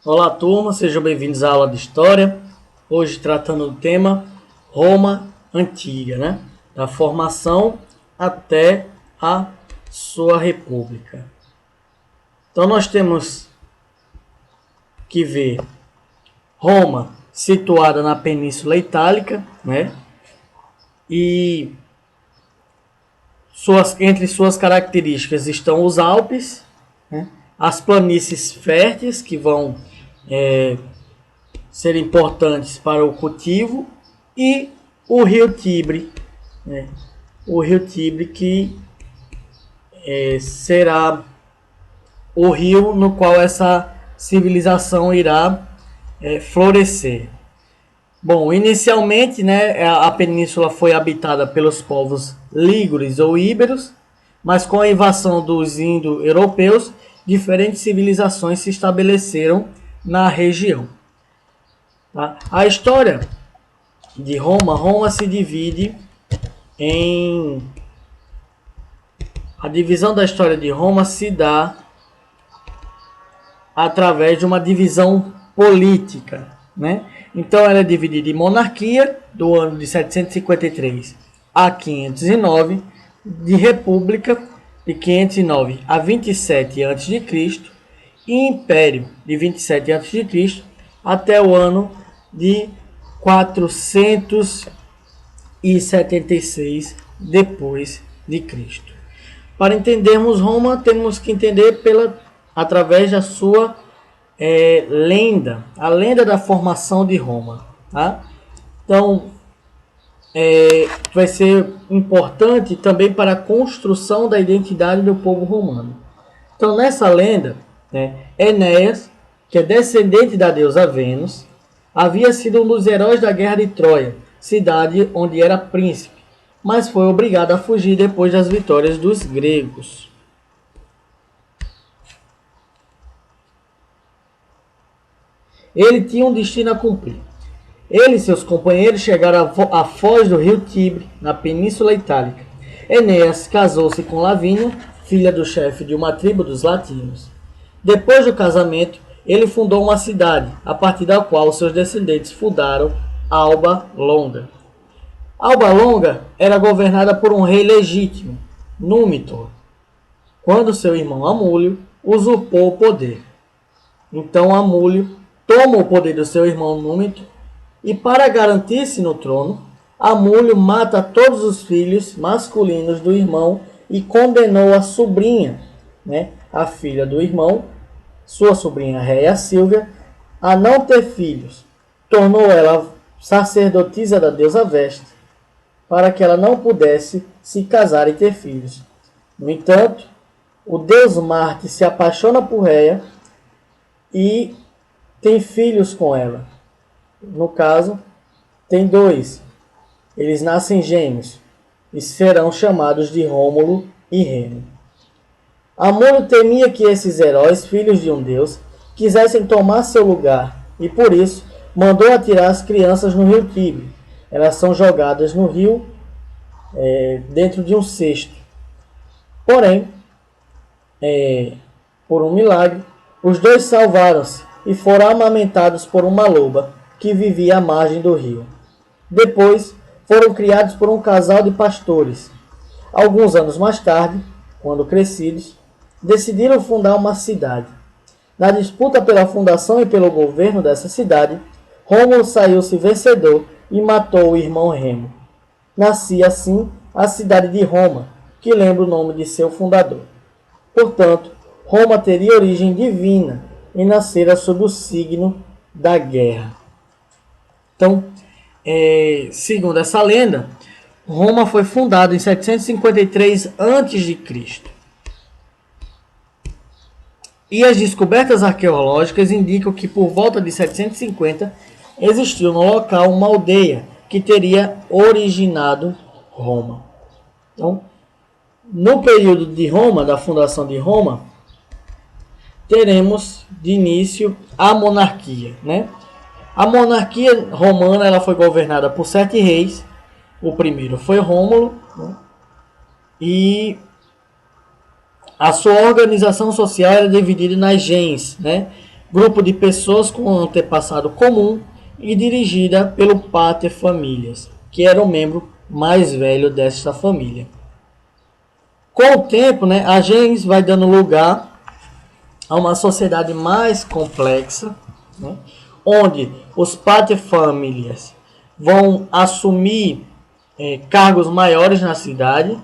Olá, turma, sejam bem-vindos à aula de História. Hoje tratando do tema Roma Antiga, né? Da formação até a sua república. Então nós temos que ver Roma situada na Península Itálica, né? E entre suas características estão os Alpes, né? As planícies férteis que vão ser importantes para o cultivo e o rio Tibre, né? O rio Tibre que será o rio no qual essa civilização irá florescer. Bom, inicialmente, né, a península foi habitada pelos povos lígures ou íberos, mas com a invasão dos indo-europeus, diferentes civilizações se estabeleceram na região. Tá? A história de Roma se divide em... A divisão da história de Roma se dá através de uma divisão política, né? Então ela é dividida em monarquia, do ano de 753 a 509, de república, de 509 a 27 a.C., e império, de 27 a.C. até o ano de 476 depois de Cristo. Para entendermos Roma, temos que entender através da sua lenda, a lenda da formação de Roma. Tá? Então, vai ser importante também para a construção da identidade do povo romano. Então, nessa lenda, Enéas, que é descendente da deusa Vênus, havia sido um dos heróis da guerra de Troia, cidade onde era príncipe, mas foi obrigado a fugir depois das vitórias dos gregos. Ele tinha um destino a cumprir. Ele e seus companheiros chegaram à foz do rio Tibre, na Península Itálica. Enéas casou-se com Lavínia, filha do chefe de uma tribo dos latinos. Depois do casamento, ele fundou uma cidade, a partir da qual seus descendentes fundaram Alba Longa. Alba Longa era governada por um rei legítimo, Númitor, quando seu irmão Amúlio usurpou o poder. Então Amúlio toma o poder do seu irmão Númitor e, para garantir-se no trono, Amúlio mata todos os filhos masculinos do irmão e condenou a sobrinha, a filha do irmão, sua sobrinha Réia Sílvia, a não ter filhos. Tornou ela sacerdotisa da deusa Vesta, para que ela não pudesse se casar e ter filhos. No entanto, o deus Marte se apaixona por Réia e tem filhos com ela. No caso, tem dois. Eles nascem gêmeos e serão chamados de Rômulo e Remo. Amúlio temia que esses heróis, filhos de um deus, quisessem tomar seu lugar e, por isso, mandou atirar as crianças no rio Tibre. Elas são jogadas no rio dentro de um cesto. Porém, por um milagre, os dois salvaram-se e foram amamentados por uma loba que vivia à margem do rio. Depois, foram criados por um casal de pastores. Alguns anos mais tarde, quando crescidos, decidiram fundar uma cidade. Na disputa pela fundação e pelo governo dessa cidade, Rômulo saiu-se vencedor e matou o irmão Remo. Nascia assim a cidade de Roma, que lembra o nome de seu fundador. Portanto, Roma teria origem divina e nascera sob o signo da guerra. Então, segundo essa lenda, Roma foi fundada em 753 a.C. E as descobertas arqueológicas indicam que por volta de 750 existiu no local uma aldeia que teria originado Roma. Então, no período de Roma, da fundação de Roma, teremos de início a monarquia, A monarquia romana ela foi governada por 7 reis. O primeiro foi Rômulo, e a sua organização social era dividida nas gens, grupo de pessoas com antepassado comum e dirigida pelo pater familias, que era o membro mais velho desta família. Com o tempo, né, a gens vai dando lugar a uma sociedade mais complexa, né, onde os pater familias vão assumir cargos maiores na cidade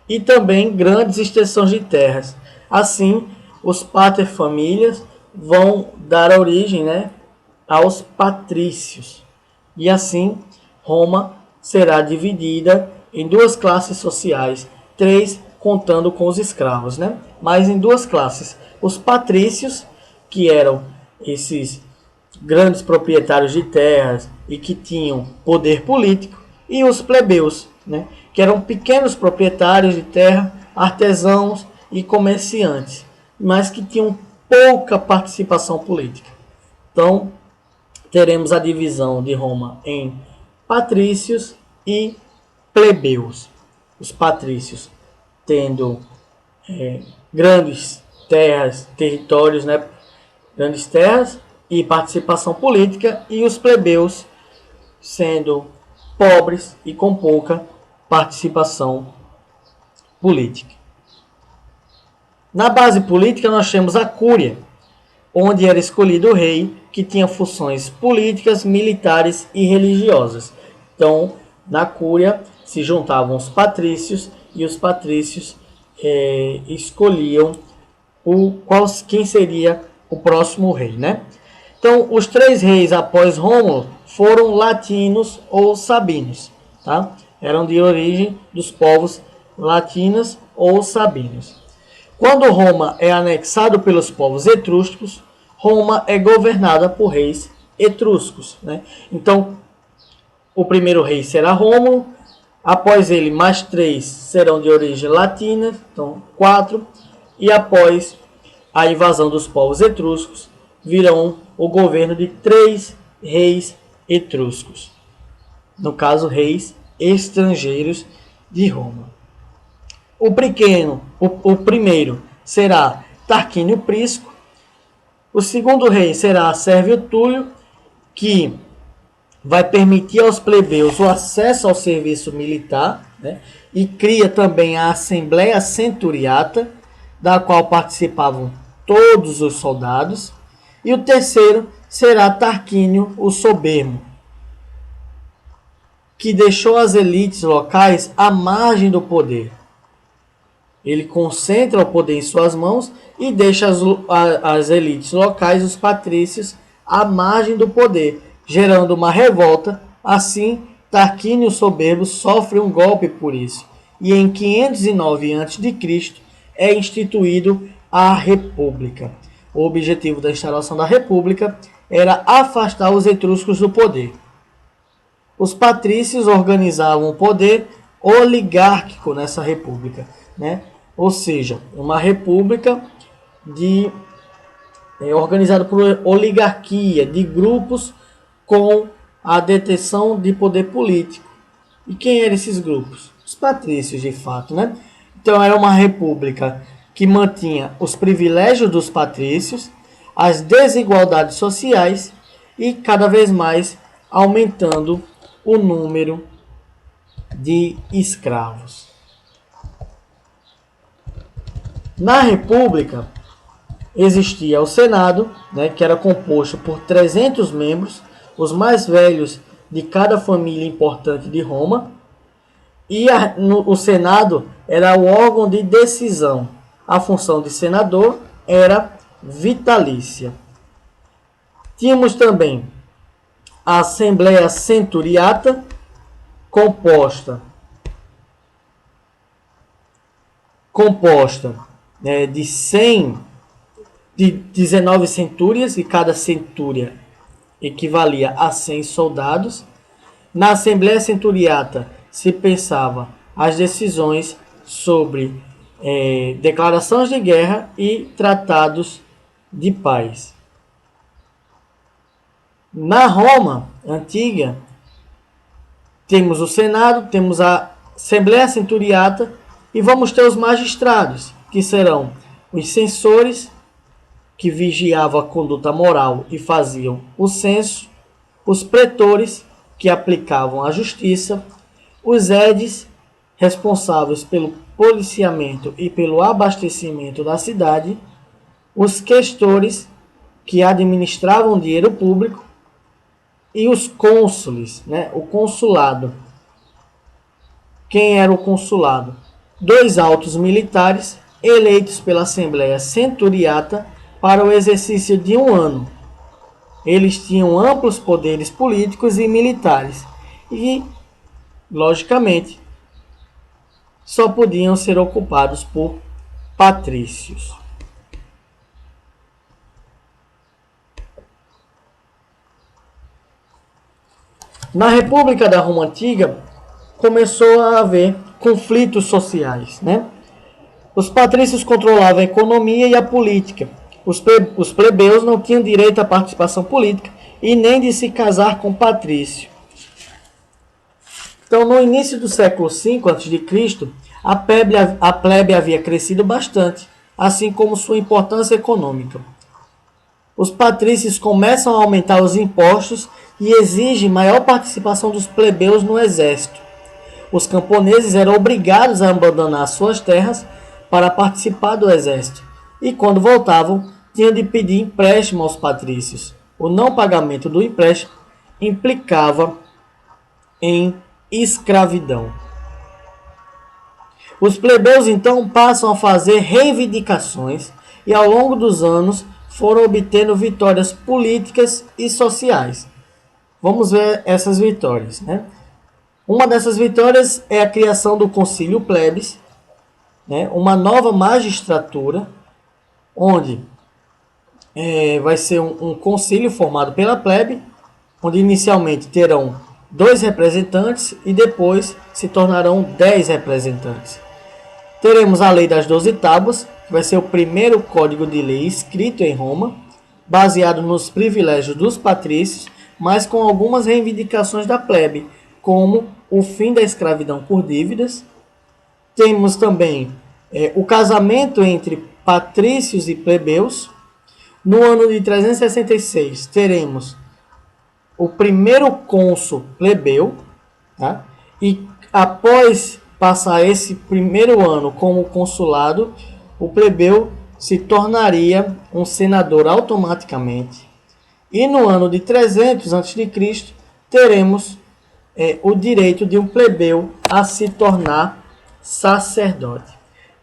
e também grandes extensões de terras. Assim, os pater familias vão dar origem, né, aos patrícios. E assim, Roma será dividida em duas classes sociais, três contando com os escravos, né? Mas em duas classes. Os patrícios, que eram esses grandes proprietários de terras e que tinham poder político, e os plebeus, né? Que eram pequenos proprietários de terra, artesãos e comerciantes, mas que tinham pouca participação política. Então, teremos a divisão de Roma em patrícios e plebeus. Os patrícios tendo grandes terras, territórios, né? Grandes terras e participação política, e os plebeus sendo pobres e com pouca participação política. Na base política nós temos a cúria, onde era escolhido o rei, que tinha funções políticas, militares e religiosas. Então, na cúria se juntavam os patrícios, e os patrícios escolhiam quem seria o próximo rei, né? Então, os três reis após Rômulo foram latinos ou sabinos, tá? Eram de origem dos povos latinos ou sabinos. Quando Roma é anexado pelos povos etruscos, Roma é governada por reis etruscos, né? Então, o primeiro rei será Rômulo, após ele mais três serão de origem latina, então 4, e após a invasão dos povos etruscos, virão o governo de 3 reis etruscos, no caso reis estrangeiros de Roma. O primeiro será Tarquínio Prisco, o segundo rei será Sérvio Túlio, que vai permitir aos plebeus o acesso ao serviço militar, né? E cria também a Assembleia Centuriata, da qual participavam todos os soldados. E o terceiro será Tarquínio o Soberbo, que deixou as elites locais à margem do poder. Ele concentra o poder em suas mãos e deixa as elites locais, os patrícios, à margem do poder, gerando uma revolta. Assim, Tarquínio Soberbo sofre um golpe por isso, e em 509 a.C. é instituído a República. O objetivo da instalação da República era afastar os etruscos do poder. Os patrícios organizavam o poder oligárquico nessa república, né? Ou seja, uma república organizada por oligarquia, de grupos com a detenção de poder político. E quem eram esses grupos? Os patrícios, de fato, né? Então era uma república que mantinha os privilégios dos patrícios, as desigualdades sociais e cada vez mais aumentando o número de escravos. Na República existia o Senado, né, que era composto por 300 membros, os mais velhos de cada família importante de Roma, e o Senado era o órgão de decisão. A função de senador era vitalícia. Tínhamos também a Assembleia Centuriata, composta de 19 centúrias, e cada centúria equivalia a 100 soldados. Na Assembleia Centuriata se pensava as decisões sobre declarações de guerra e tratados de paz. Na Roma antiga, temos o Senado, temos a Assembleia Centuriata e vamos ter os magistrados, que serão os censores, que vigiavam a conduta moral e faziam o censo, os pretores, que aplicavam a justiça, os edes, responsáveis pelo policiamento e pelo abastecimento da cidade, os questores, que administravam dinheiro público, e os cônsules, né? O consulado. Quem era o consulado? 2 altos militares eleitos pela Assembleia Centuriata para o exercício de 1 ano. Eles tinham amplos poderes políticos e militares e, logicamente, só podiam ser ocupados por patrícios. Na República da Roma Antiga, começou a haver conflitos sociais, né? Os patrícios controlavam a economia e a política. Os plebeus não tinham direito à participação política e nem de se casar com patrício. Então, no início do século V a.C., a plebe havia crescido bastante, assim como sua importância econômica. Os patrícios começam a aumentar os impostos e exigem maior participação dos plebeus no exército. Os camponeses eram obrigados a abandonar suas terras para participar do exército, e quando voltavam, tinham de pedir empréstimo aos patrícios. O não pagamento do empréstimo implicava em escravidão. Os plebeus então passam a fazer reivindicações e ao longo dos anos foram obtendo vitórias políticas e sociais. Vamos ver essas vitórias, né? Uma dessas vitórias é a criação do Concílio Plebis, né? Uma nova magistratura, onde vai ser um concílio formado pela plebe, onde inicialmente terão 2 representantes e depois se tornarão 10 representantes. Teremos a Lei das 12 Tábuas, que vai ser o primeiro código de lei escrito em Roma, baseado nos privilégios dos patrícios, mas com algumas reivindicações da plebe, como o fim da escravidão por dívidas. Temos também o casamento entre patrícios e plebeus. No ano de 366, teremos o primeiro cônsul plebeu, tá? E após passar esse primeiro ano como consulado, o plebeu se tornaria um senador automaticamente. E no ano de 300 a.C., teremos o direito de um plebeu a se tornar sacerdote.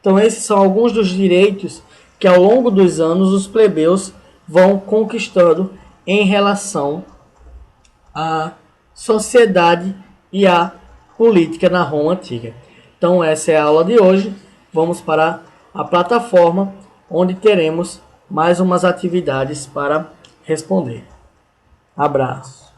Então esses são alguns dos direitos que ao longo dos anos os plebeus vão conquistando em relação à sociedade e à política na Roma Antiga. Então essa é a aula de hoje. Vamos para a plataforma onde teremos mais umas atividades para responder. Abraço.